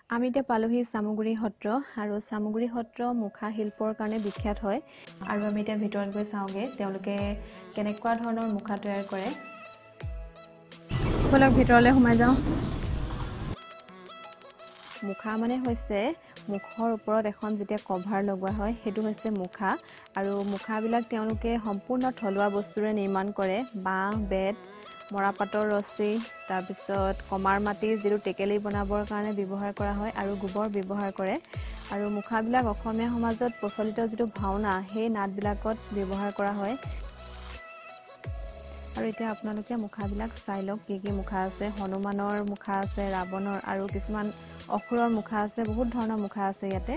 আমি এতিয়া পালোহি সামুগুৰি সত্ৰ আৰু সামুগুৰি সত্ৰ মুখা শিল্পৰ কাৰণে বিখ্যাত হয় আৰু আমি এতিয়া ভিতৰত গৈ চাওঁগে তেওঁলোকে কেনেকুৱা ধৰণৰ মুখা তৈয়াৰ কৰে বলক ভিতৰলৈ সোমাই যাওঁ মুখা মানে হৈছে মুখৰ ওপৰত এখন যেতিয়া কভাৰ লগোৱা হয় হেতু হৈছে মুখা আৰু মুখাবিলাক তেওঁলোকে সম্পূৰ্ণ থলুৱা বস্তুৰে নিৰ্মাণ কৰে বাঁহ বেত মৰাপাটৰ ৰছী তাৰ পিছত কমাৰ মাটি যিটো টেকেলি বনাবৰ কাৰণে ব্যৱহাৰ কৰা হয় আৰু গোবৰ ব্যৱহাৰ কৰে আৰু মুখাবিলাক অসমীয়া সমাজত প্ৰচলিত যিটো ভাওনা সেই নাটবিলাকত ব্যৱহাৰ কৰা হয় আৰু এতিয়া আপোনালোকে মুখাবিলাক চাই লওক কি মুখা আছে হনুমানৰ মুখা আছে ৰাৱণৰ আৰু কিছুমান অসুৰৰ মুখা আছে বহুত ধৰণৰ মুখা আছে ইয়াতে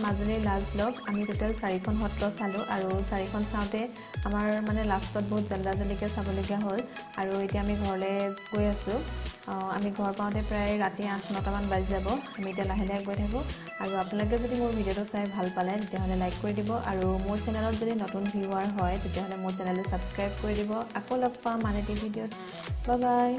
মাজুলীৰ লাষ্ট ব্লগ আমি টোটেল 4খন সত্ৰ চালো আৰু 4খন চাওঁতে আমাৰ মানে লাষ্টত বহুত জল্দাজলিকে চাবলগীয়া হ'ল আৰু এতিয়া আমি ঘৰলৈ গৈ আছো আমি ঘৰ পাওঁতে প্ৰায় ৰাতি 8-9 মান বাজি যাব আমি এতিয়া লাহে লাহে গৈ থাকোঁ আৰু আপোনালোকে যদি মোৰ ভিডিঅ'টো চাই ভাল পালে তেতিয়াহ'লে লাইক কৰি দিব আৰু মোৰ চেনেলত যদি নতুন ভিউৱাৰ হয় তেতিয়াহ'লে মোৰ চেনেলটো ছাবস্ক্ৰাইব কৰি দিব আকৌ লগ পাম আন এটি ভিডিঅ'ত বাই বাই